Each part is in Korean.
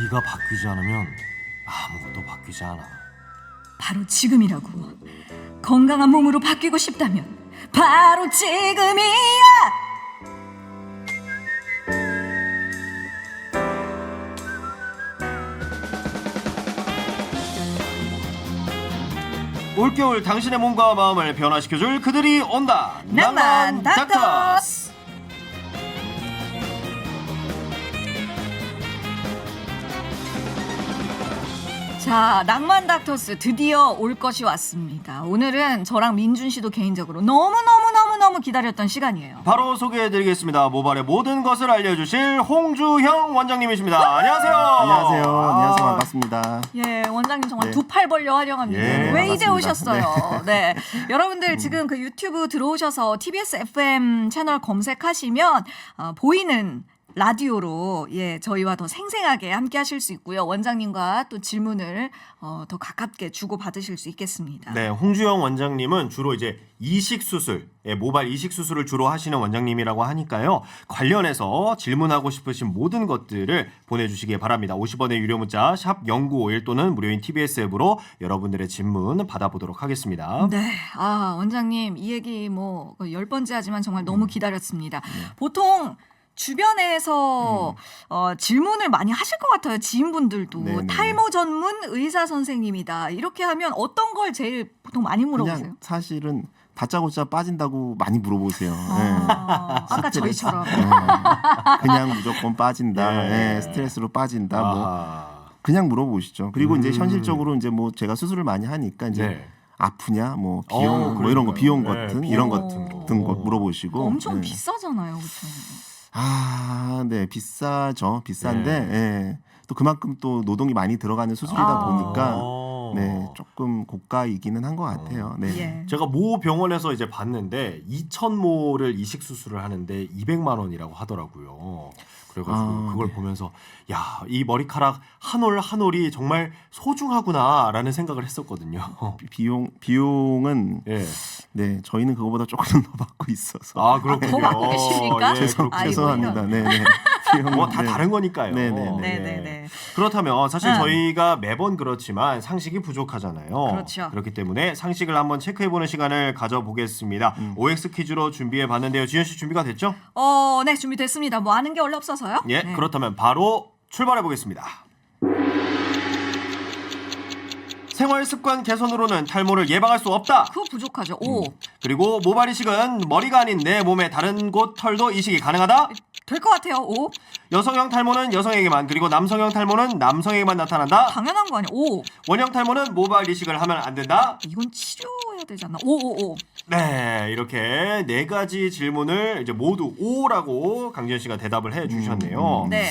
네가 바뀌지 않으면 아무것도 바뀌지 않아. 바로 지금이라고. 건강한 몸으로 바뀌고 싶다면 바로 지금이야. 올겨울 당신의 몸과 마음을 변화시켜줄 그들이 온다. 낭만 닥터스. 자, 낭만 닥터스 드디어 올 것이 왔습니다. 오늘은 저랑 민준 씨도 개인적으로 너무 기다렸던 시간이에요. 바로 소개해드리겠습니다. 모발의 모든 것을 알려주실 홍주형 원장님이십니다. 안녕하세요. 안녕하세요. 반갑습니다. 예, 원장님 정말 네. 두 팔 벌려 화려합니다. 예, 왜 이제 반갑습니다. 오셨어요? 네. 여러분들 지금 그 유튜브 들어오셔서 TBS FM 채널 검색하시면 보이는 라디오로 저희와 더 생생하게 함께 하실 수 있고요. 원장님과 또 질문을 더 가깝게 주고 받으실 수 있겠습니다. 네, 홍주영 원장님은 주로 이제 이식 수술, 모발 이식 수술을 주로 하시는 원장님이라고 하니까요. 관련해서 질문하고 싶으신 모든 것들을 보내주시기 바랍니다. 50원의 유료 문자 샵 0951 또는 무료인 TBS 앱으로 여러분들의 질문 받아보도록 하겠습니다. 네, 원장님 이 얘기 뭐 10번째 하지만 정말 너무 기다렸습니다. 보통 주변에서 질문을 많이 하실 것 같아요. 지인분들도. 네네. 탈모 전문 의사 선생님이다. 이렇게 하면 어떤 걸 제일 보통 많이 물어보세요? 그냥 사실은 다짜고짜 빠진다고 많이 물어보세요. 아까 저희처럼. 그냥 무조건 빠진다. 네. 스트레스로 빠진다. 뭐 아하. 그냥 물어보시죠. 그리고 이제 현실적으로 이제 뭐 제가 수술을 많이 하니까 이제 네. 아프냐, 뭐 비용, 뭐 이런 거, 그러니까요. 비용 네, 같은 비용 이런 같은 거. 같은 거 물어보시고. 엄청 네. 비싸잖아요. 그렇죠? 네, 비싸죠. 비싼데, 또 그만큼 또 노동이 많이 들어가는 수술이다 보니까, 네, 조금 고가이기는 한 것 같아요. 네. 예. 제가 모 병원에서 이제 봤는데 2,000모를 이식 수술을 하는데 200만 원이라고 하더라고요. 그래가지고 그걸 네. 보면서 야, 이 머리카락 한 올 한 올이 정말 소중하구나라는 생각을 했었거든요. 비용은, 예. 네, 저희는 그거보다 조금 더 받고 있어서. 아, 그렇군요. 더 받고 계십니까? 그렇군요. 죄송합니다. 네, 네. 뭐 다 다른 거니까요. 네네네. 네네네. 그렇다면 사실 응. 저희가 매번 그렇지만 상식이 부족하잖아요. 그렇죠. 그렇기 때문에 상식을 한번 체크해보는 시간을 가져보겠습니다. OX 퀴즈로 준비해봤는데요. 지현 씨 준비가 됐죠? 네, 준비됐습니다. 뭐 아는 게 원래 없어서요. 예, 네. 그렇다면 바로 출발해보겠습니다. 생활 습관 개선으로는 탈모를 예방할 수 없다. 그거 부족하죠. 오, 그리고 모발 이식은 머리가 아닌 내 몸의 다른 곳 털도 이식이 가능하다. 될 것 같아요. 오, 여성형 탈모는 여성에게만, 그리고 남성형 탈모는 남성에게만 나타난다. 당연한 거 아니야. 오, 원형 탈모는 모발 이식을 하면 안 된다. 이건 치료해야 되지 않나? 오. 네, 이렇게 네 가지 질문을 이제 모두 O라고 강지현 씨가 대답을 해주셨네요. 네.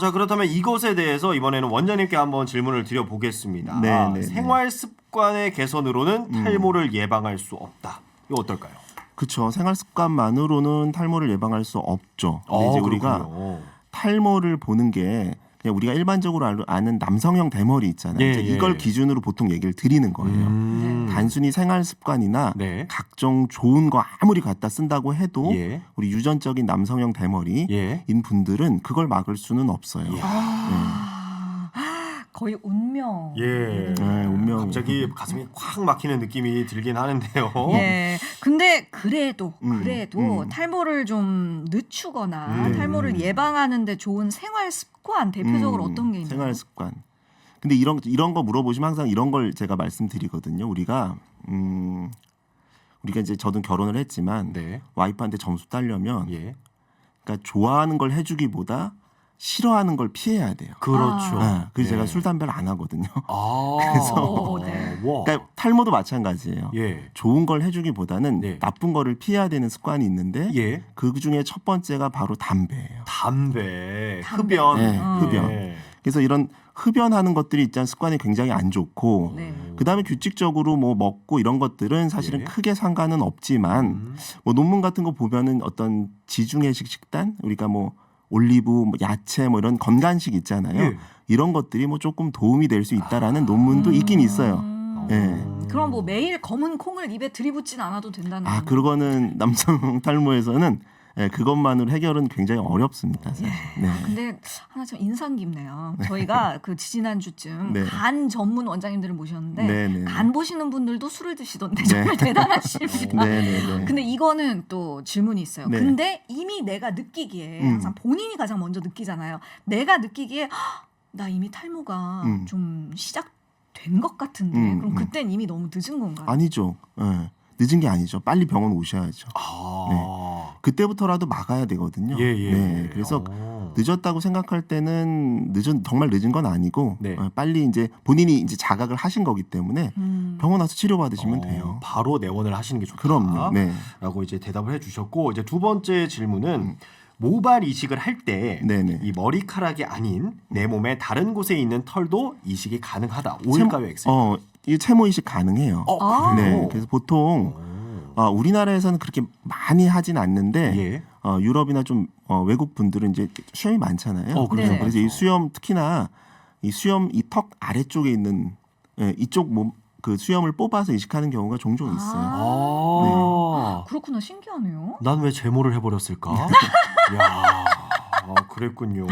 자, 그렇다면 이것에 대해서 이번에는 원장님께 한번 질문을 드려보겠습니다. 네. 생활 습관의 개선으로는 탈모를 예방할 수 없다. 이거 어떨까요? 그렇죠. 생활 습관만으로는 탈모를 예방할 수 없죠. 근데 이제 우리가 그렇군요. 탈모를 보는 게 그냥 우리가 일반적으로 아는 남성형 대머리 있잖아요. 예, 이제 예. 이걸 기준으로 보통 얘기를 드리는 거예요. 단순히 생활 습관이나 네. 각종 좋은 거 아무리 갖다 쓴다고 해도 예. 우리 유전적인 남성형 대머리인 예. 분들은 그걸 막을 수는 없어요. 거의 운명. 예. 네, 운명. 갑자기 가슴이 확 막히는 느낌이 들긴 하는데요. 예. 근데 그래도 음. 탈모를 좀 늦추거나 탈모를 예방하는데 좋은 생활 습관 대표적으로 어떤 게 있나요? 생활 습관. 근데 이런 거 물어보시면 항상 이런 걸 제가 말씀드리거든요. 우리가 이제 저도 결혼을 했지만 네. 와이프한테 점수 따려면 예. 그러니까 좋아하는 걸 해주기보다 싫어하는 걸 피해야 돼요. 그렇죠. 그래서 예. 제가 술 담배를 안 하거든요. 그래서 네. 와. 그러니까 탈모도 마찬가지예요. 예. 좋은 걸 해주기보다는 네. 나쁜 거를 피해야 되는 습관이 있는데 예. 그 중에 첫 번째가 바로 담배예요. 담배, 흡연. 네, 흡연. 예. 그래서 이런 흡연하는 것들이 있잖아요. 습관이 굉장히 안 좋고 네. 그다음에 규칙적으로 뭐 먹고 이런 것들은 사실은 예. 크게 상관은 없지만 뭐 논문 같은 거 보면은 어떤 지중해식 식단 우리가 뭐 올리브, 뭐 야채 뭐 이런 건강식 있잖아요. 예. 이런 것들이 뭐 조금 도움이 될 수 있다라는 논문도 있긴 있어요. 예. 그럼 뭐 매일 검은 콩을 입에 들이붓진 않아도 된다는. 그거는 남성 탈모에서는 네, 그것만으로 해결은 굉장히 어렵습니다. 사실. 네. 근데 하나 좀 인상 깊네요. 저희가 그 지지난주쯤 네. 간 전문 원장님들을 모셨는데 네, 네, 네. 간 보시는 분들도 술을 드시던데 정말 대단하십니다. 네, 네, 네. 근데 이거는 또 질문이 있어요. 네. 근데 이미 내가 느끼기에 항상 본인이 가장 먼저 느끼잖아요. 내가 느끼기에 나 이미 탈모가 좀 시작된 것 같은데 그럼 그땐 이미 너무 늦은 건가요? 아니죠. 네. 늦은 게 아니죠. 빨리 병원 오셔야죠. 아. 그때부터라도 막아야 되거든요. 예, 예. 네, 그래서 늦었다고 생각할 때는 정말 늦은 건 아니고 네. 빨리 이제 본인이 이제 자각을 하신 거기 때문에 병원 와서 치료 받으시면 돼요. 바로 내원을 하시는 게 좋다. 그럼요. 네. 라고 이제 대답을 해주셨고 이제 두 번째 질문은 모발 이식을 할 때 이 네네. 머리카락이 아닌 내 몸의 다른 곳에 있는 털도 이식이 가능하다. O일까요, X일까요? 이 채모 이식 가능해요. 그래요? 네. 그래서 보통 우리나라에서는 그렇게 많이 하진 않는데 예. 유럽이나 좀 외국 분들은 이제 수염이 많잖아요. 그렇죠. 네. 그래서 이 수염 특히나 이 수염 이 턱 아래쪽에 있는 이쪽 몸 그 수염을 뽑아서 이식하는 경우가 종종 있어요. 아. 그렇구나. 신기하네요. 난 왜 제모를 해버렸을까? 야, 그랬군요.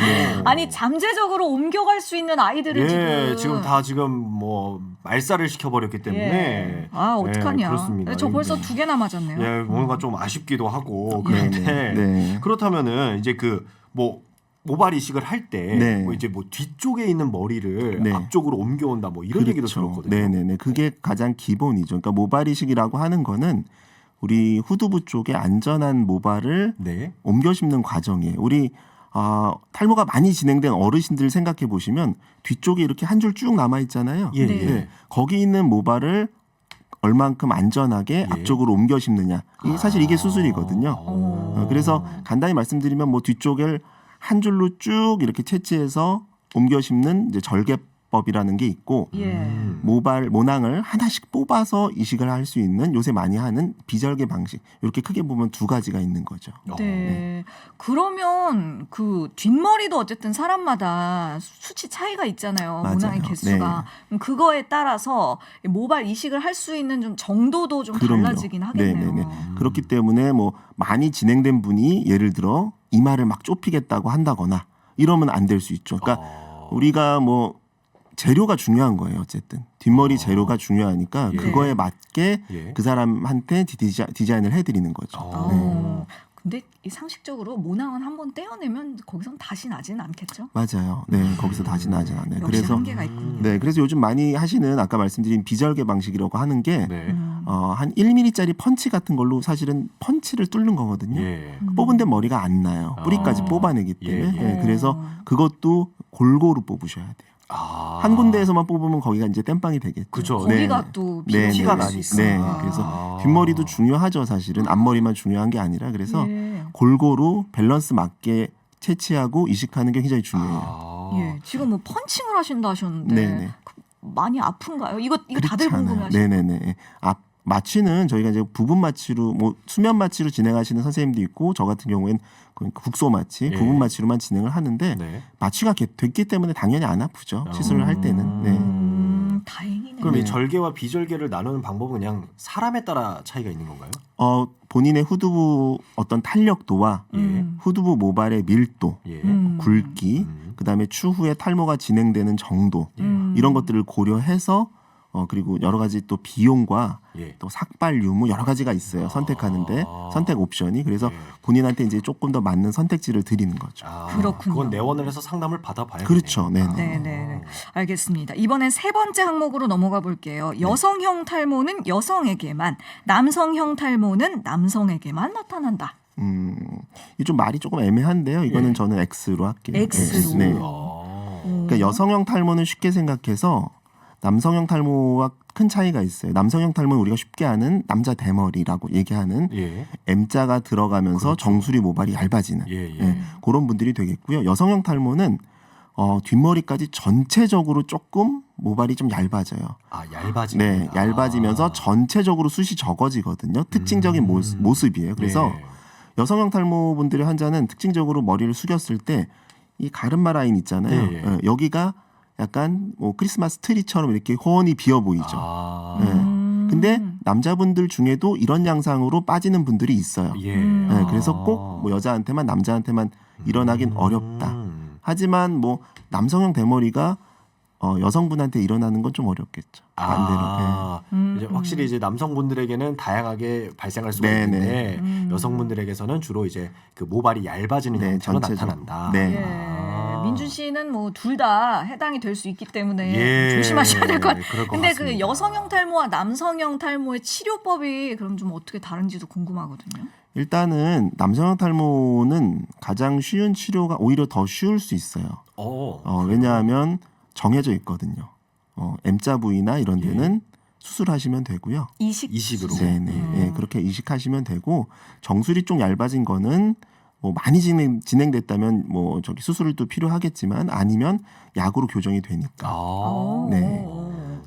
아니 잠재적으로 옮겨갈 수 있는 아이들을 예, 지금 다 뭐 말살을 시켜버렸기 때문에. 예. 아 어떡하냐. 예, 그렇습니다. 저 벌써 2개나 맞았네요. 예, 뭔가 좀 아쉽기도 하고 그런데 네. 그렇다면은 이제 뭐 모발 이식을 할 때 네. 뭐 이제 뭐 뒤쪽에 있는 머리를 네. 앞쪽으로 옮겨온다 뭐 이런 얘기도 들었거든요. 네네네. 그게 가장 기본이죠. 그러니까 모발 이식이라고 하는 거는 우리 후두부 쪽에 안전한 모발을 네. 옮겨 심는 과정이에요. 우리 탈모가 많이 진행된 어르신들 생각해 보시면 뒤쪽에 이렇게 한 줄 쭉 남아 있잖아요. 예, 네. 예. 거기 있는 모발을 얼만큼 안전하게 앞쪽으로 옮겨 심느냐. 사실 이게 수술이거든요. 그래서 간단히 말씀드리면 뭐 뒤쪽을 한 줄로 쭉 이렇게 채취해서 옮겨 심는 이제 절개법이라는 게 있고 예. 모낭을 하나씩 뽑아서 이식을 할 수 있는 요새 많이 하는 비절개 방식. 이렇게 크게 보면 두 가지가 있는 거죠. 네. 그러면 그 뒷머리도 어쨌든 사람마다 수치 차이가 있잖아요. 맞아요. 모낭의 개수가. 그럼 그거에 따라서 모발 이식을 할 수 있는 좀 정도도 좀 그럼요. 달라지긴 하겠네요. 네네네. 그렇기 때문에 뭐 많이 진행된 분이 예를 들어 이마를 막 좁히겠다고 한다거나 이러면 안 될 수 있죠. 그러니까 우리가 뭐 재료가 중요한 거예요. 어쨌든 뒷머리 재료가 중요하니까 예. 그거에 맞게 예. 그 사람한테 디자인을 해드리는 거죠. 근데 이 상식적으로 모낭은 한번 떼어내면 거기선 다시 나지는 않겠죠? 맞아요. 네, 거기서 다시 나지 않아요. 역시 그래서 한계가 있군요. 네, 그래서 요즘 많이 하시는 아까 말씀드린 비절개 방식이라고 하는 게 네. 한 1mm짜리 펀치 같은 걸로 사실은 펀치를 뚫는 거거든요. 예. 뽑은 데 머리가 안 나요. 뿌리까지 아. 뽑아내기 때문에. 예, 예. 네, 그래서 그것도 골고루 뽑으셔야 돼요. 한 군데에서만 뽑으면 거기가 이제 땜빵이 되겠죠. 그죠. 거기가 또 네, 티가 네, 나니까. 네, 아. 그래서 뒷머리도 중요하죠, 사실은. 앞머리만 중요한 게 아니라 그래서 예. 골고루 밸런스 맞게 채취하고 이식하는 게 굉장히 중요해요. 아. 예. 지금 뭐 펀칭을 하신다 하셨는데 네네. 많이 아픈가요? 이거 다들 그렇지 않아요. 궁금해하시죠. 네네네. 마취는 저희가 이제 부분 마취로 뭐 수면 마취로 진행하시는 선생님도 있고 저 같은 경우엔 국소 마취, 예. 부분 마취로만 진행을 하는데 네. 마취가 됐기 때문에 당연히 안 아프죠. 시술을 할 때는. 네. 다행이네요. 그럼 이 절개와 비절개를 나누는 방법은 그냥 사람에 따라 차이가 있는 건가요? 본인의 후두부 어떤 탄력도와 예. 후두부 모발의 밀도, 예. 굵기, 그다음에 추후에 탈모가 진행되는 정도 이런 것들을 고려해서 그리고 여러 가지 또 비용과 예. 또 삭발 유무 여러 가지가 있어요. 선택하는데 선택 옵션이 그래서 예. 본인한테 이제 조금 더 맞는 선택지를 드리는 거죠. 그렇군요. 그건 내원을 해서 상담을 받아봐야겠네요. 그렇죠. 네. 네네. 알겠습니다. 이번엔 세 번째 항목으로 넘어가 볼게요. 여성형 탈모는 여성에게만, 남성형 탈모는 남성에게만 나타난다. 이 좀 말이 조금 애매한데요. 이거는 예. 저는 X로 할게요. X로. 네. 아. 그러니까 여성형 탈모는 쉽게 생각해서 남성형 탈모와 큰 차이가 있어요. 남성형 탈모는 우리가 쉽게 아는 남자 대머리라고 얘기하는 예. M자가 들어가면서 정수리 모발이 얇아지는 예, 예. 예, 그런 분들이 되겠고요. 여성형 탈모는 뒷머리까지 전체적으로 조금 모발이 좀 얇아져요. 아, 얇아지는. 네, 얇아지면서 전체적으로 숱이 적어지거든요. 특징적인 모습이에요. 그래서 예. 여성형 탈모 분들의 환자는 특징적으로 머리를 숙였을 때 이 가르마 라인 있잖아요. 예, 예. 여기가 약간 뭐 크리스마스 트리처럼 이렇게 호원이 비어 보이죠. 아. 네. 근데 남자분들 중에도 이런 양상으로 빠지는 분들이 있어요. 예. 네, 그래서 꼭 뭐 여자한테만 남자한테만 일어나긴 어렵다. 하지만 뭐 남성형 대머리가 여성분한테 일어나는 건 좀 어렵겠죠. 반대로. 이제 확실히 이제 남성분들에게는 다양하게 발생할 수가 네, 있는데 여성분들에게서는 주로 이제 그 모발이 얇아지는 네, 형태로 전체적으로. 나타난다. 네. 예. 민준 씨는 뭐 둘 다 해당이 될 수 있기 때문에 예. 조심하셔야 될 것 같아요. 그럴 것 근데 그 같습니다. 여성형 탈모와 남성형 탈모의 치료법이 그럼 좀 어떻게 다른지도 궁금하거든요. 일단은 남성형 탈모는 가장 쉬운 치료가 오히려 더 쉬울 수 있어요. 왜냐하면 정해져 있거든요. M자 부위나 이런 데는 수술하시면 되고요. 이식으로. 네네. 예, 그렇게 이식하시면 되고 정수리 쪽 얇아진 거는 뭐 많이 진행됐다면 뭐 저기 수술도 필요하겠지만 아니면 약으로 교정이 되니까. 네.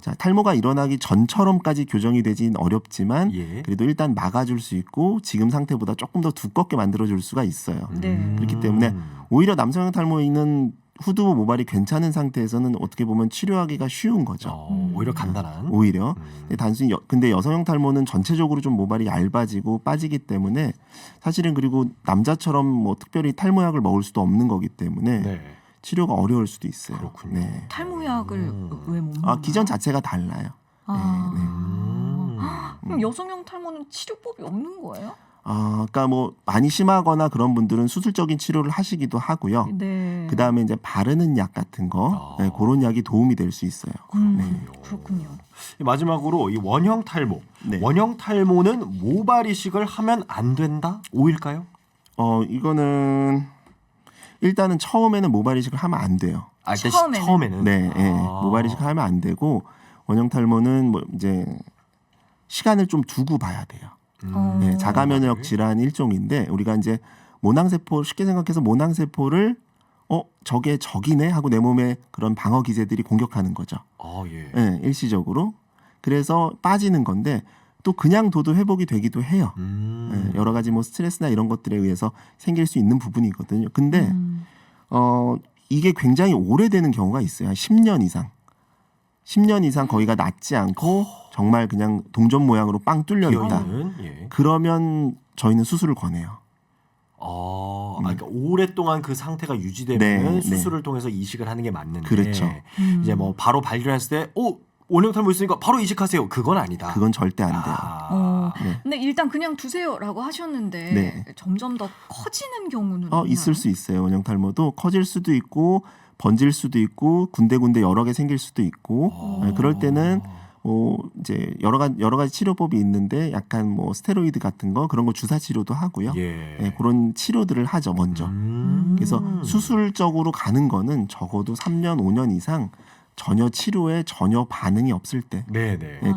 자, 탈모가 일어나기 전처럼까지 교정이 되진 어렵지만 예. 그래도 일단 막아줄 수 있고 지금 상태보다 조금 더 두껍게 만들어줄 수가 있어요. 네. 그렇기 때문에 오히려 남성형 탈모인은 후두 모발이 괜찮은 상태에서는 어떻게 보면 치료하기가 쉬운 거죠. 오히려 간단한. 오히려 근데 단순히 근데 여성형 탈모는 전체적으로 좀 모발이 얇아지고 빠지기 때문에 사실은 그리고 남자처럼 뭐 특별히 탈모약을 먹을 수도 없는 거기 때문에 네. 치료가 어려울 수도 있어요. 그렇군요. 네. 탈모약을 왜 못 먹나요? 기전 자체가 달라요. 그럼 여성형 탈모는 치료법이 없는 거예요? 그러니까 뭐 많이 심하거나 그런 분들은 수술적인 치료를 하시기도 하고요. 네. 그 다음에 이제 바르는 약 같은 거 그런 약이 도움이 될 수 있어요. 그렇군요. 마지막으로 이 원형 탈모. 네. 원형 탈모는 모발 이식을 하면 안 된다? 오일까요? 이거는 일단은 처음에는 모발 이식을 하면 안 돼요. 일단 처음에는. 처음에는. 네, 모발 이식을 하면 안 되고 원형 탈모는 뭐 이제 시간을 좀 두고 봐야 돼요. 네, 자가 면역 질환 일종인데 우리가 이제 모낭세포 쉽게 생각해서 모낭세포를 저게 적이네 하고 내 몸에 그런 방어 기제들이 공격하는 거죠. 예. 네, 일시적으로. 그래서 빠지는 건데 또 그냥 둬도 회복이 되기도 해요. 네, 여러 가지 뭐 스트레스나 이런 것들에 의해서 생길 수 있는 부분이거든요. 근데 이게 굉장히 오래되는 경우가 있어요. 한 10년 이상. 10년 이상 거기가 낫지 않고 정말 그냥 동전 모양으로 빵 뚫려 있다. 예. 그러면 저희는 수술을 권해요. 그러니까 오랫동안 그 상태가 유지되면 네, 수술을 통해서 이식을 하는 게 맞는데 그렇죠. 이제 뭐 바로 발견했을 때 원형 탈모 있으니까 바로 이식하세요. 그건 아니다. 그건 절대 안 돼요. 네. 근데 일단 그냥 두세요라고 하셨는데 네. 점점 더 커지는 경우는 있을 수 있어요. 원형 탈모도 커질 수도 있고 번질 수도 있고 군데군데 여러 개 생길 수도 있고 그럴 때는 이제 여러 가지 치료법이 있는데 약간 뭐 스테로이드 같은 거 그런 거 주사 치료도 하고요. 네, 그런 치료들을 하죠 먼저. 그래서 수술적으로 가는 거는 적어도 3년 5년 이상 전혀 치료에 전혀 반응이 없을 때,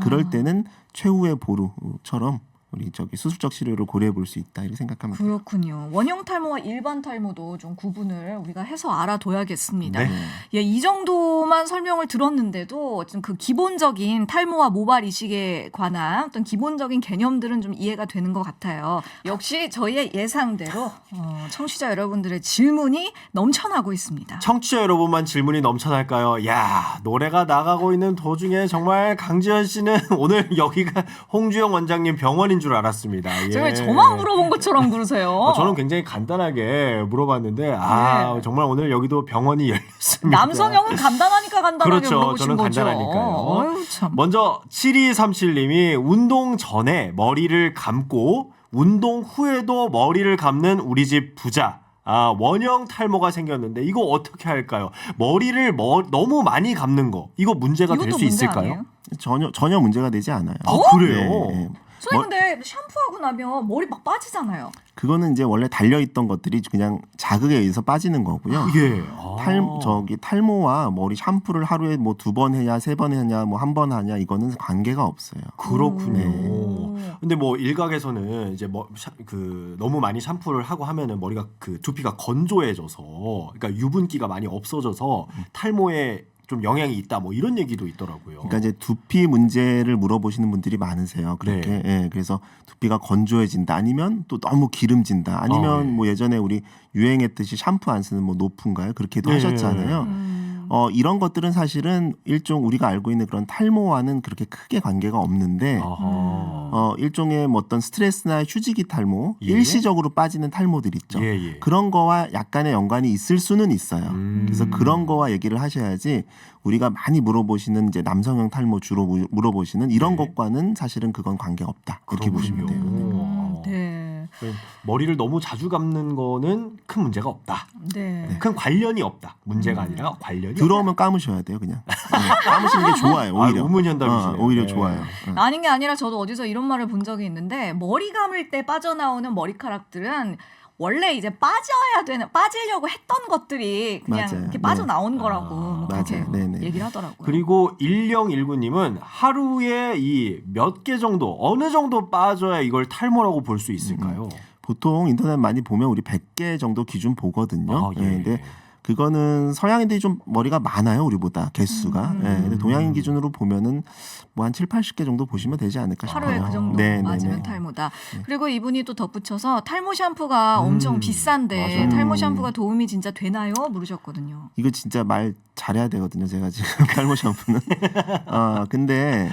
그럴 때는 최후의 보루처럼 우리 저기 수술적 치료를 고려해 볼 수 있다 이렇게 생각하면 돼요. 그렇군요. 원형 탈모와 일반 탈모도 좀 구분을 우리가 해서 알아둬야겠습니다. 네. 예, 이 정도만 설명을 들었는데도 좀 그 기본적인 탈모와 모발 이식에 관한 어떤 기본적인 개념들은 좀 이해가 되는 것 같아요. 역시 저희의 예상대로 청취자 여러분들의 질문이 넘쳐나고 있습니다. 청취자 여러분만 질문이 넘쳐날까요? 야, 노래가 나가고 있는 도중에 정말 강지현 씨는 오늘 여기가 홍주영 원장님 병원인 줄 알았습니다. 예. 정말 저만 물어본 것처럼 그러세요. 저는 굉장히 간단하게 물어봤는데 정말 오늘 여기도 병원이 열렸습니다. 남성형은 간단하니까 간단하게 그렇죠. 물어보신 저는 거죠. 간단하니까요. 어휴, 참. 먼저 7237님이 운동 전에 머리를 감고 운동 후에도 머리를 감는 우리 집 부자. 원형 탈모가 생겼는데 이거 어떻게 할까요? 머리를 너무 많이 감는 거 이거 문제가 될 이것도 수 문제 있을까요? 아니에요? 전혀 문제가 되지 않아요. 그래요? 네. 선생님 근데 샴푸하고 나면 머리 막 빠지잖아요. 그거는 이제 원래 달려 있던 것들이 그냥 자극에 의해서 빠지는 거고요. 예. 탈모와 머리 샴푸를 하루에 뭐 2번 해야 3번 하냐 뭐 1번 하냐 이거는 관계가 없어요. 그렇군요. 근데 뭐 일각에서는 이제 너무 많이 샴푸를 하고 하면은 머리가 그 두피가 건조해져서 그러니까 유분기가 많이 없어져서 탈모에 좀 영향이 있다 뭐 이런 얘기도 있더라고요. 그러니까 이제 두피 문제를 물어보시는 분들이 많으세요. 그렇게 그래서 두피가 건조해진다 아니면 또 너무 기름진다 아니면 뭐 예전에 우리 유행했듯이 샴푸 안 쓰는 뭐 노프인가요? 그렇게도 하셨잖아요. 이런 것들은 사실은 일종 우리가 알고 있는 그런 탈모와는 그렇게 크게 관계가 없는데 일종의 뭐 어떤 스트레스나 휴지기 탈모, 예. 일시적으로 빠지는 탈모들 있죠. 예, 예. 그런 거와 약간의 연관이 있을 수는 있어요. 그래서 그런 거와 얘기를 하셔야지 우리가 많이 물어보시는 이제 남성형 탈모 주로 물어보시는 이런 네. 것과는 사실은 그건 관계 없다. 이렇게 보시면 돼요. 네. 머리를 너무 자주 감는 거는 큰 문제가 없다. 네. 큰 관련이 없다. 문제가 아니라 관련이 들어오면 감으셔야 돼요, 그냥. 까무시는 게 좋아요, 없다. 오히려. 우문현답이시네요. 오히려 네. 좋아요. 아닌 게 아니라 저도 어디서 이런 말을 본 적이 있는데 머리 감을 때 빠져나오는 머리카락들은 원래 이제 빠지려고 했던 것들이 그냥 맞아요. 이렇게 네. 빠져나온 거라고 뭐 그렇게 맞아요. 네네. 얘기를 하더라고요. 그리고 1019님은 하루에 이 몇 개 정도 어느 정도 빠져야 이걸 탈모라고 볼 수 있을까요? 보통 인터넷 많이 보면 우리 100개 정도 기준 보거든요. 예. 근데 그거는 서양인들이 좀 머리가 많아요, 우리보다 개수가. 근데 동양인 기준으로 보면은 뭐 한 7, 80개 정도 보시면 되지 않을까 싶어요. 하루에 그 정도 네, 맞으면 네, 네. 탈모다. 그리고 이분이 또 덧붙여서 탈모 샴푸가 엄청 비싼데 맞아요. 탈모 샴푸가 도움이 진짜 되나요? 물으셨거든요. 이거 진짜 말 잘해야 되거든요. 제가 지금 탈모 샴푸는. 근데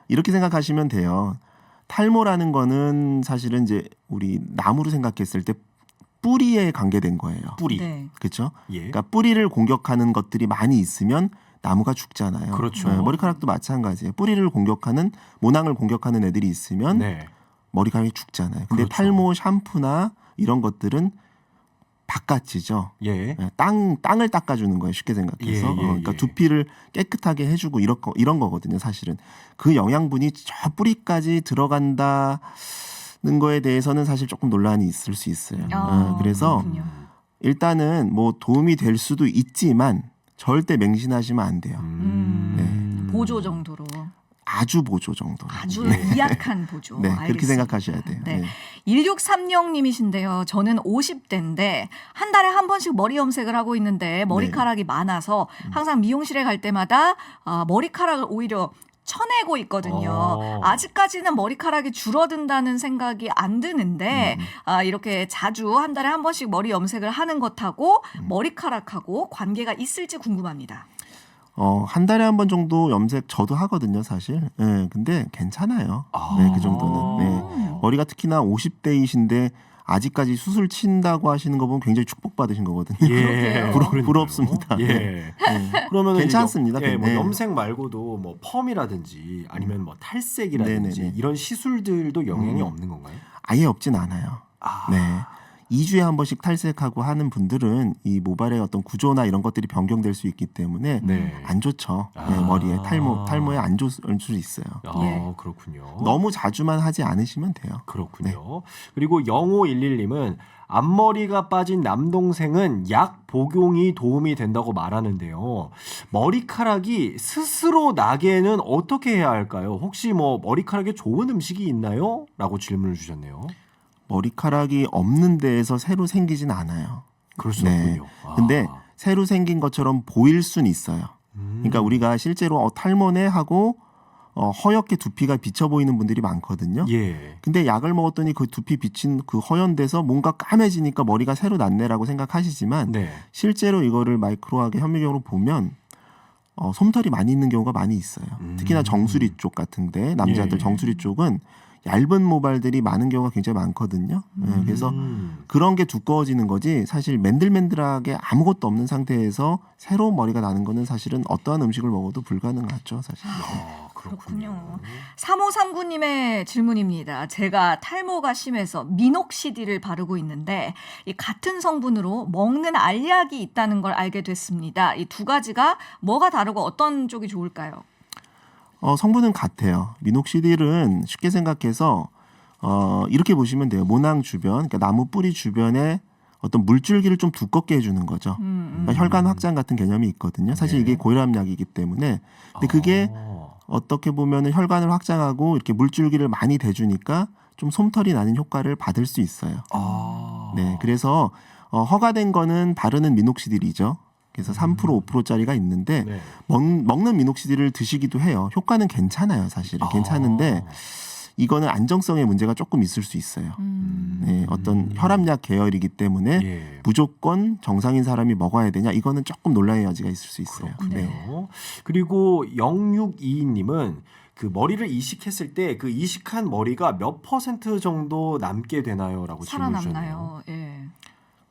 이렇게 생각하시면 돼요. 탈모라는 거는 사실은 이제 우리 나무로 생각했을 때 뿌리에 관계된 거예요. 뿌리. 네. 그렇죠? 예. 그러니까 뿌리를 공격하는 것들이 많이 있으면 나무가 죽잖아요. 그렇죠. 머리카락도 마찬가지예요. 뿌리를 공격하는 모낭을 공격하는 애들이 있으면 네. 머리카락이 죽잖아요. 근데 그렇죠. 탈모 샴푸나 이런 것들은 바깥이죠. 예. 땅을 닦아주는 거예요. 쉽게 생각해서. 예, 예, 그러니까 예. 두피를 깨끗하게 해주고 이런 거거든요. 사실은 그 영양분이 저 뿌리까지 들어간다는 거에 대해서는 사실 조금 논란이 있을 수 있어요. 그래서 그렇군요. 일단은 뭐 도움이 될 수도 있지만 절대 맹신하시면 안 돼요. 보조 정도로 아주 보조 정도. 아주 미약한 보조. 네, 알겠습니다. 그렇게 생각하셔야 돼요. 네. 네. 1630님이신데요. 저는 50대인데 한 달에 한 번씩 머리 염색을 하고 있는데 머리카락이 많아서 항상 미용실에 갈 때마다 머리카락을 오히려 쳐내고 있거든요. 아직까지는 머리카락이 줄어든다는 생각이 안 드는데 이렇게 자주 한 달에 한 번씩 머리 염색을 하는 것하고 머리카락하고 관계가 있을지 궁금합니다. 한 달에 한 번 정도 염색 저도 하거든요, 사실. 네, 근데 괜찮아요. 네, 그 정도는. 네. 머리가 특히나 50대이신데 아직까지 수술 친다고 하시는 거 보면 굉장히 축복받으신 거거든요. 예. 부럽습니다. 예. 네. 그러면 괜찮습니다. 예, 뭐 네. 염색 말고도 뭐 펌이라든지 아니면 뭐 탈색이라든지 네네네. 이런 시술들도 영향이 없는 건가요? 아예 없진 않아요. 네. 2주에 한 번씩 탈색하고 하는 분들은 이 모발의 어떤 구조나 이런 것들이 변경될 수 있기 때문에 네. 안 좋죠. 네, 머리에 탈모에 안 좋을 수 있어요. 예. 그렇군요. 너무 자주만 하지 않으시면 돼요. 그렇군요. 그리고 0511님은 앞머리가 빠진 남동생은 약 복용이 도움이 된다고 말하는데요. 머리카락이 스스로 나게는 어떻게 해야 할까요? 혹시 뭐 머리카락에 좋은 음식이 있나요? 라고 질문을 주셨네요. 머리카락이 없는 데에서 새로 생기진 않아요. 그럴 수 네. 없군요. 근데 새로 생긴 것처럼 보일 수는 있어요. 그러니까 우리가 실제로 탈모네 하고 허옇게 두피가 비쳐 보이는 분들이 많거든요. 예. 근데 약을 먹었더니 그 두피 비친 그 허연돼서 뭔가 까매지니까 머리가 새로 났네라고 생각하시지만 네. 실제로 이거를 마이크로하게 현미경으로 보면 솜털이 많이 있는 경우가 많이 있어요. 특히나 정수리 쪽 같은데 남자들 예. 정수리 쪽은 얇은 모발들이 많은 경우가 굉장히 많거든요. 그래서 그런 게 두꺼워지는 거지 사실 맨들맨들하게 아무것도 없는 상태에서 새로운 머리가 나는 거는 사실은 어떠한 음식을 먹어도 불가능하죠. 사실. 그렇군요. 3539님의 질문입니다. 제가 탈모가 심해서 미녹시딜을 바르고 있는데 이 같은 성분으로 먹는 알약이 있다는 걸 알게 됐습니다. 이 두 가지가 뭐가 다르고 어떤 쪽이 좋을까요? 성분은 같아요. 미녹시딜은 쉽게 생각해서 이렇게 보시면 돼요. 모낭 주변, 그러니까 나무 뿌리 주변에 어떤 물줄기를 좀 두껍게 해주는 거죠. 그러니까 혈관 확장 같은 개념이 있거든요. 사실 이게 고혈압약이기 때문에. 근데 그게 어떻게 보면은 혈관을 확장하고 이렇게 물줄기를 많이 대주니까 좀 솜털이 나는 효과를 받을 수 있어요. 네, 그래서 허가된 거는 바르는 미녹시딜이죠. 그래서 3% 5%짜리가 있는데 네. 먹는 미녹시딜을 드시기도 해요. 효과는 괜찮아요, 사실은. 괜찮은데 이거는 안정성의 문제가 조금 있을 수 있어요. 네, 어떤 혈압약 계열이기 때문에 예. 무조건 정상인 사람이 먹어야 되냐 이거는 조금 논란의 여지가 있을 수 있어요. 네. 그리고 0622님은 그 머리를 이식했을 때 그 이식한 머리가 몇 % 정도 남게 되나요?라고 질문 주셨네요. 살아남나요? 예.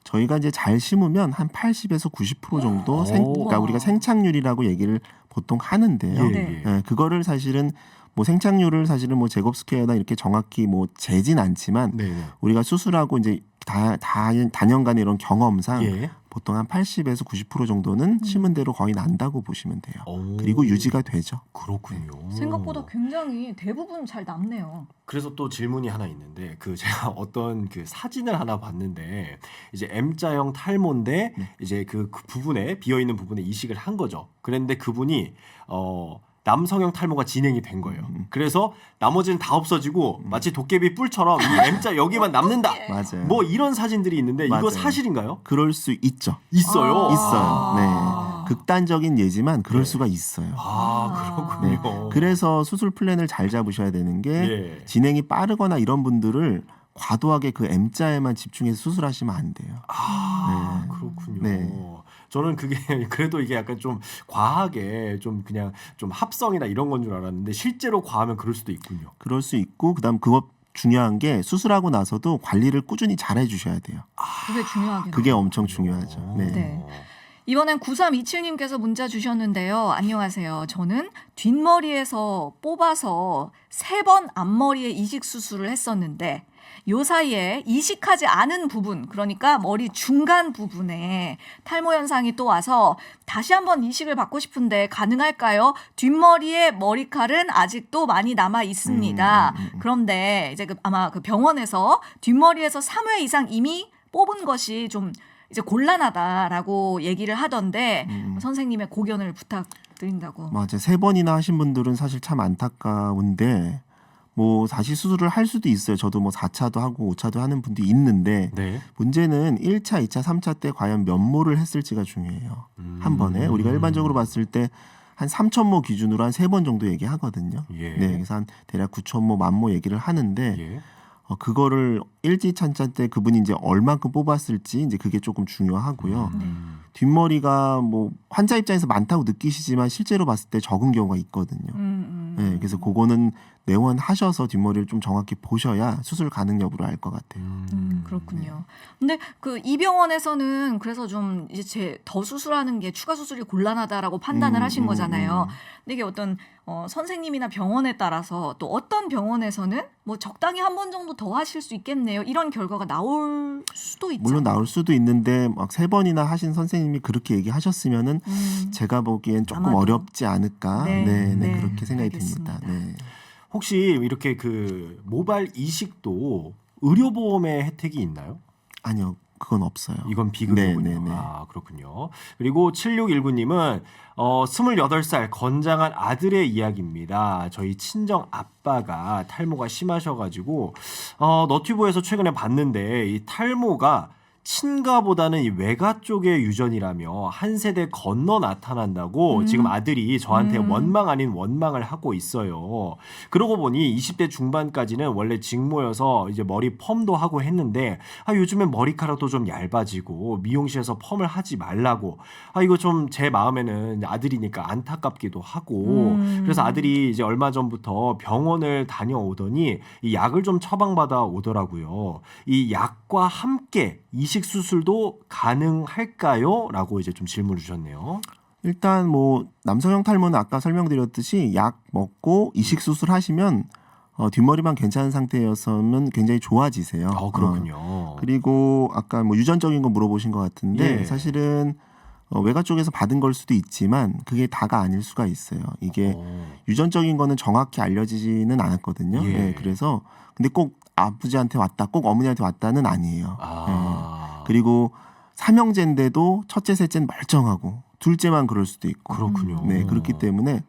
저희가 이제 잘 심으면 한 80에서 90% 정도 그러니까 우리가 생착률이라고 얘기를 보통 하는데요. 네. 예, 그거를 사실은 뭐 생착률을 사실은 뭐 제곱 스퀘어나 이렇게 정확히 뭐 재진 않지만 네네. 우리가 수술하고 이제 다년간의 이런 경험상 예. 보통 한 80에서 90% 정도는 심은 대로 거의 난다고 보시면 돼요. 오. 그리고 유지가 되죠. 그렇군요. 생각보다 굉장히 대부분 잘 남네요. 그래서 또 질문이 하나 있는데 그 제가 어떤 그 사진을 하나 봤는데 이제 M자형 탈모인데 이제 그 부분에 비어 있는 부분에 이식을 한 거죠. 그런데 그분이 남성형 탈모가 진행이 된 거예요. 그래서 나머지는 다 없어지고 마치 도깨비 뿔처럼 이 M자 여기만 남는다. 맞아요. 뭐 이런 사진들이 있는데 이거 맞아요. 사실인가요? 그럴 수 있죠. 있어요. 있어요. 네. 극단적인 예지만 그럴 네. 수가 있어요. 아, 네. 그렇군요. 그래서 수술 플랜을 잘 잡으셔야 되는 게 예. 진행이 빠르거나 이런 분들을 과도하게 그 M자에만 집중해서 수술하시면 안 돼요. 아, 그렇군요. 네. 저는 그게 그래도 이게 약간 좀 과하게 좀 그냥 좀 합성이나 이런 건 줄 알았는데 실제로 과하면 그럴 수도 있군요. 그럴 수 있고 그다음 그거 중요한 게 수술하고 나서도 관리를 꾸준히 잘 해주셔야 돼요. 그게 중요하긴 그게 해요. 엄청 중요하죠. 네. 네. 이번엔 9327님께서 문자 주셨는데요. 안녕하세요. 저는 뒷머리에서 뽑아서 3번 앞머리에 이식 수술을 했었는데 요 사이에 이식하지 않은 부분, 그러니까 머리 중간 부분에 탈모 현상이 또 와서 다시 한번 이식을 받고 싶은데 가능할까요? 뒷머리에 머리칼은 아직도 많이 남아 있습니다. 그런데 이제 아마 그 병원에서 뒷머리에서 3회 이상 이미 뽑은 것이 좀 이제 곤란하다라고 얘기를 하던데 선생님의 고견을 부탁드린다고. 맞아요. 3번이나 하신 분들은 사실 참 안타까운데 뭐 다시 수술을 할 수도 있어요. 저도 뭐 4차도 하고 5차도 하는 분도 있는데 네. 문제는 1차, 2차, 3차 때 과연 몇 모를 했을지가 중요해요. 한 번에 우리가 일반적으로 봤을 때 한 3,000모 기준으로 한 3번 정도 얘기하거든요. 예. 네, 그래서 한 대략 9,000모, 10,000모 얘기를 하는데 예. 그거를 1차, 2차 때 그분이 이제 얼만큼 뽑았을지 이제 그게 조금 중요하고요. 뒷머리가 뭐 환자 입장에서 많다고 느끼시지만 실제로 봤을 때 적은 경우가 있거든요. 네, 그래서 그거는 내원하셔서 뒷머리를 좀 정확히 보셔야 수술 가능 여부를 알 것 같아요. 그렇군요. 근데 그 이 병원에서는 그래서 좀 이제 더 수술하는 게 추가 수술이 곤란하다라고 판단을 하신 거잖아요. 근데 이게 어떤 선생님이나 병원에 따라서 또 어떤 병원에서는 뭐 적당히 한 번 정도 더 하실 수 있겠네요. 이런 결과가 나올 수도 있죠. 물론 나올 수도 있는데 막 3번이나 하신 선생님이 그렇게 얘기하셨으면은 제가 보기엔 조금 아마도. 어렵지 않을까. 네, 네, 네, 그렇게 생각이 알겠습니다. 듭니다. 네. 혹시 이렇게 그 모발 이식도 의료보험의 혜택이 있나요? 아니요, 그건 없어요. 이건 비급여군요. 네, 네, 네. 아, 그렇군요. 그리고 7619님은 28살 건장한 아들의 이야기입니다. 저희 친정 아빠가 탈모가 심하셔가지고 너튜브에서 최근에 봤는데 이 탈모가 친가보다는 이 외가 쪽의 유전이라며 한 세대 건너 나타난다고 지금 아들이 저한테 원망 아닌 원망을 하고 있어요. 그러고 보니 20대 중반까지는 원래 직모여서 이제 머리 펌도 하고 했는데 요즘엔 머리카락도 좀 얇아지고 미용실에서 펌을 하지 말라고 이거 좀 제 마음에는 아들이니까 안타깝기도 하고 그래서 아들이 이제 얼마 전부터 병원을 다녀오더니 이 약을 좀 처방받아 오더라고요. 이 약과 함께 이식 수술도 가능할까요? 라고 이제 좀 질문을 주셨네요. 일단 뭐 남성형 탈모는 아까 설명드렸듯이 약 먹고 이식 수술 하시면 뒷머리만 괜찮은 상태여서는 굉장히 좋아지세요. 그렇군요. 그리고 아까 뭐 유전적인 거 물어보신 것 같은데 예. 사실은 외가 쪽에서 받은 걸 수도 있지만 그게 다가 아닐 수가 있어요. 이게 유전적인 거는 정확히 알려지지는 않았거든요. 예. 네, 그래서 근데 꼭 아버지한테 왔다, 꼭 어머니한테 왔다는 아니에요. 그리고 삼형제인데도 첫째, 셋째는 멀쩡하고 둘째만 그럴 수도 있고. 그렇군요. 네, 그렇기 때문에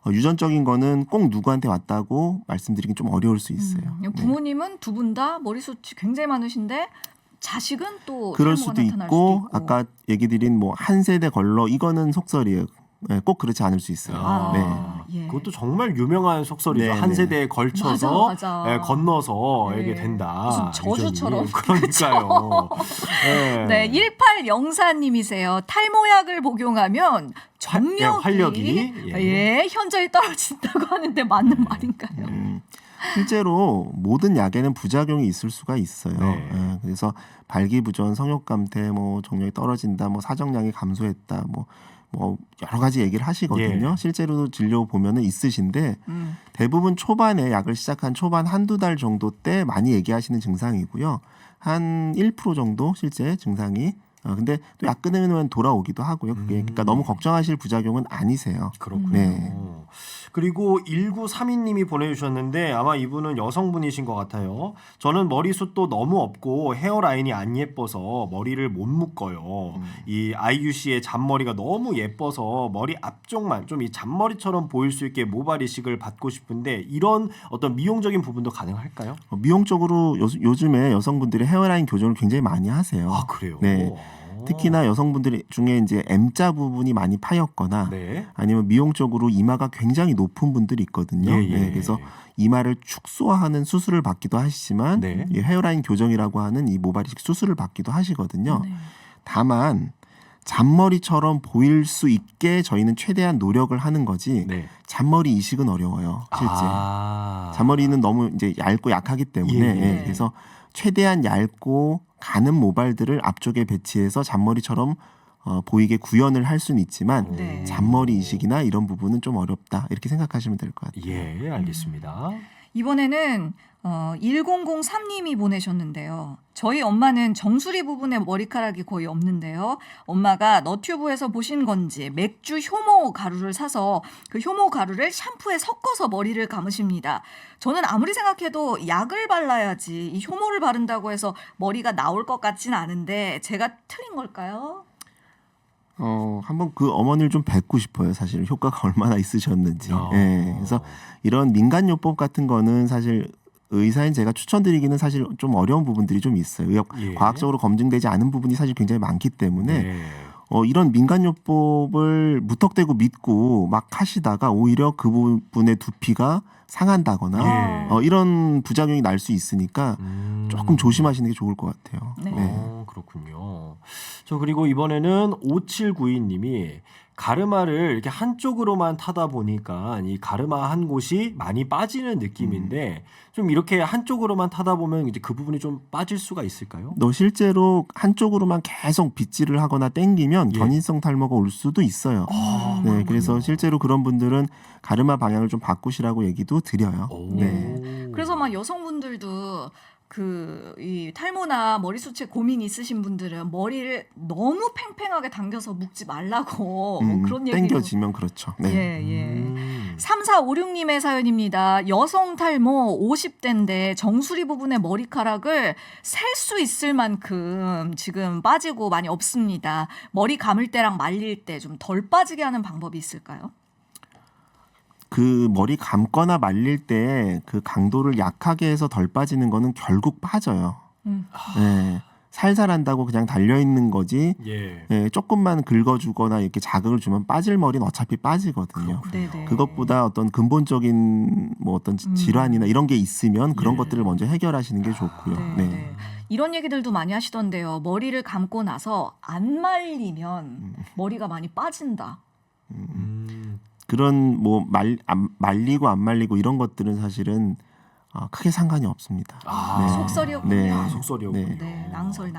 유전적인 거는 꼭 누구한테 왔다고 말씀드리긴 좀 어려울 수 있어요. 부모님은 두 분 다 머리숱이 굉장히 많으신데 자식은 또 그럴 탈모가 수도 나타날 있고, 수도 있고. 아까 얘기 드린 뭐 한 세대 걸러 이거는 속설이에요. 꼭 그렇지 않을 수 있어요. 네. 예. 그것도 정말 유명한 속설이죠. 네, 한 네. 세대에 걸쳐서 맞아. 건너서 네. 이게 된다. 무슨 저주처럼. 유전이. 그러니까요. 네, 1804님이세요. 탈모약을 복용하면 정력이 활력이 현저히 떨어진다고 하는데 맞는 말인가요? 실제로 모든 약에는 부작용이 있을 수가 있어요. 네. 예, 그래서 발기부전, 성욕감퇴, 뭐 정력이 떨어진다, 뭐 사정량이 감소했다, 뭐 여러 가지 얘기를 하시거든요. 예. 실제로 진료 보면은 있으신데 대부분 초반에 약을 시작한 초반 한두 달 정도 때 많이 얘기하시는 증상이고요. 한 1% 정도 실제 증상이 근데 또 약 끊으면 돌아오기도 하고요. 그게 그러니까 너무 걱정하실 부작용은 아니세요. 그렇군요. 네. 그리고 1932님이 보내주셨는데 아마 이분은 여성분이신 것 같아요. 저는 머리숱도 너무 없고 헤어라인이 안 예뻐서 머리를 못 묶어요. 이 아이유 씨의 잔머리가 너무 예뻐서 머리 앞쪽만 좀 이 잔머리처럼 보일 수 있게 모발 이식을 받고 싶은데 이런 어떤 미용적인 부분도 가능할까요? 미용적으로 요즘에 여성분들이 헤어라인 교정을 굉장히 많이 하세요. 아 그래요? 네. 특히나 여성분들 중에 이제 M자 부분이 많이 파였거나 네. 아니면 미용적으로 이마가 굉장히 높은 분들이 있거든요. 예, 예. 네, 그래서 이마를 축소하는 수술을 받기도 하시지만 네. 이 헤어라인 교정이라고 하는 이 모발 이식 수술을 받기도 하시거든요. 네. 다만 잔머리처럼 보일 수 있게 저희는 최대한 노력을 하는 거지 네. 잔머리 이식은 어려워요. 실제. 잔머리는 너무 이제 얇고 약하기 때문에 예, 예. 그래서 최대한 얇고 가는 모발들을 앞쪽에 배치해서 잔머리처럼 보이게 구현을 할 수는 있지만 네. 잔머리 이식이나 이런 부분은 좀 어렵다 이렇게 생각하시면 될 것 같아요. 예, 알겠습니다. 이번에는 1003님이 보내셨는데요. 저희 엄마는 정수리 부분에 머리카락이 거의 없는데요. 엄마가 너튜브에서 보신 건지 맥주 효모 가루를 사서 그 효모 가루를 샴푸에 섞어서 머리를 감으십니다. 저는 아무리 생각해도 약을 발라야지 이 효모를 바른다고 해서 머리가 나올 것 같진 않은데 제가 틀린 걸까요? 한번 그 어머니를 좀 뵙고 싶어요. 사실 효과가 얼마나 있으셨는지. 아. 예, 그래서 이런 민간요법 같은 거는 사실 의사인 제가 추천드리기는 사실 좀 어려운 부분들이 좀 있어요. 예. 과학적으로 검증되지 않은 부분이 사실 굉장히 많기 때문에 네. 이런 민간요법을 무턱대고 믿고 막 하시다가 오히려 그 부분의 두피가 상한다거나 예. 이런 부작용이 날 수 있으니까 조금 조심하시는 게 좋을 것 같아요. 네. 그렇군요. 저 그리고 이번에는 5792님이 가르마를 이렇게 한쪽으로만 타다 보니까 이 가르마 한 곳이 많이 빠지는 느낌인데 좀 이렇게 한쪽으로만 타다 보면 이제 그 부분이 좀 빠질 수가 있을까요? 실제로 한쪽으로만 계속 빗질을 하거나 땡기면 예. 견인성 탈모가 올 수도 있어요. 네, 그래서 실제로 그런 분들은 가르마 방향을 좀 바꾸시라고 얘기도 드려요. 네. 그래서 막 여성분들도 이 탈모나 머리숱에 고민이 있으신 분들은 머리를 너무 팽팽하게 당겨서 묶지 말라고 그런 얘기도 땡겨지면 그렇죠. 네. 예. 3456님의 사연입니다. 여성 탈모 50대인데 정수리 부분의 머리카락을 셀 수 있을 만큼 지금 빠지고 많이 없습니다. 머리 감을 때랑 말릴 때 좀 덜 빠지게 하는 방법이 있을까요? 그 머리 감거나 말릴 때 그 강도를 약하게 해서 덜 빠지는 거는 결국 빠져요. 네. 살살 한다고 그냥 달려 있는 거지. 예. 조금만 긁어주거나 이렇게 자극을 주면 빠질 머리는 어차피 빠지거든요. 네네. 그것보다 어떤 근본적인 뭐 어떤 질환이나 이런 게 있으면 그런 예. 것들을 먼저 해결하시는 게 좋고요. 네. 이런 얘기들도 많이 하시던데요. 머리를 감고 나서 안 말리면 머리가 많이 빠진다. 그런 뭐 말리고 안 말리고 이런 것들은 사실은 크게 상관이 없습니다. 속설이었군요. 네. 속설이었군요. 네, 낭설.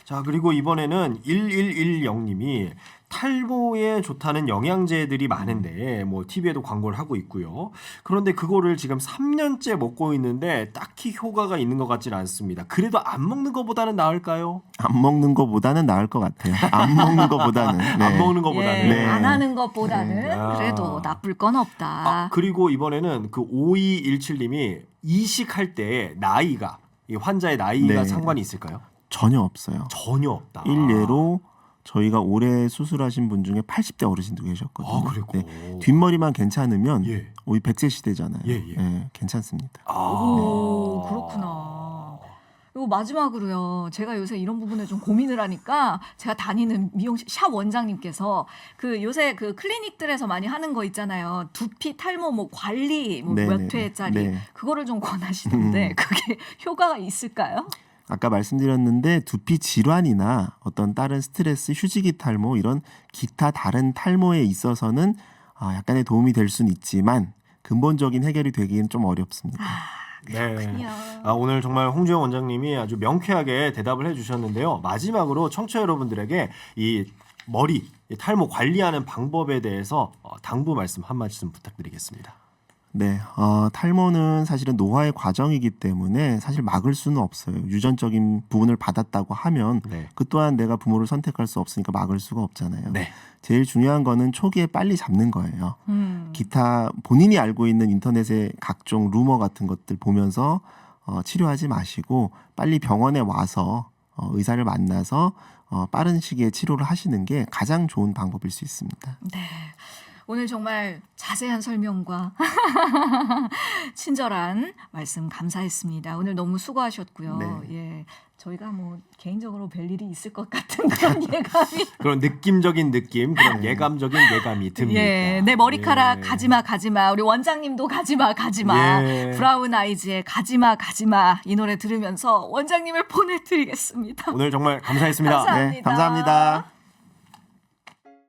자, 그리고 이번에는 1110님이 탈모에 좋다는 영양제들이 많은데 뭐 TV에도 광고를 하고 있고요. 그런데 그거를 지금 3년째 먹고 있는데 딱히 효과가 있는 것 같지는 않습니다. 그래도 안 먹는 것보다는 나을까요? 안 먹는 것보다는 나을 것 같아요. 안 먹는 것보다는. 네. 안 먹는 것보다는. 네. 안 하는 것보다는 아. 그래도 나쁠 건 없다. 그리고 이번에는 그 5217님이 이식할 때 나이가 이 환자의 나이가 네. 상관이 있을까요? 전혀 없어요. 전혀 없다. 일례로 저희가 올해 수술하신 분 중에 80대 어르신도 계셨거든요. 그랬고. 뒷머리만 괜찮으면 예. 우리 100세 시대잖아요. 예. 괜찮습니다. 오, 그렇구나. 그리고 마지막으로요. 제가 요새 이런 부분에 좀 고민을 하니까 제가 다니는 미용실 샵 원장님께서 그 요새 그 클리닉들에서 많이 하는 거 있잖아요. 두피 탈모 뭐 관리 뭐 몇 네네네. 회짜리 네. 그거를 좀 권하시는데 그게 효과가 있을까요? 아까 말씀드렸는데 두피 질환이나 어떤 다른 스트레스, 휴지기 탈모 이런 기타 다른 탈모에 있어서는 약간의 도움이 될 수는 있지만 근본적인 해결이 되기는 좀 어렵습니다. 네. 오늘 정말 홍주영 원장님이 아주 명쾌하게 대답을 해주셨는데요. 마지막으로 청취자 여러분들에게 이 머리 이 탈모 관리하는 방법에 대해서 당부 말씀 한 말씀 부탁드리겠습니다. 네, 탈모는 사실은 노화의 과정이기 때문에 사실 막을 수는 없어요. 유전적인 부분을 받았다고 하면 네. 그 또한 내가 부모를 선택할 수 없으니까 막을 수가 없잖아요. 네. 제일 중요한 거는 초기에 빨리 잡는 거예요. 기타 본인이 알고 있는 인터넷의 각종 루머 같은 것들 보면서 치료하지 마시고 빨리 병원에 와서 의사를 만나서 빠른 시기에 치료를 하시는 게 가장 좋은 방법일 수 있습니다. 네. 오늘 정말 자세한 설명과 친절한 말씀 감사했습니다. 오늘 너무 수고하셨고요. 네. 예, 저희가 뭐 개인적으로 뵐 일이 있을 것 같은 그런 예감이. 그런 느낌적인 느낌, 그런 예감적인 예감이 듭니다. 예, 내 머리카락 예. 가지마. 우리 원장님도 가지마. 예. 브라운 아이즈의 가지마. 이 노래 들으면서 원장님을 보내드리겠습니다. 오늘 정말 감사했습니다. 감사합니다. 네, 감사합니다.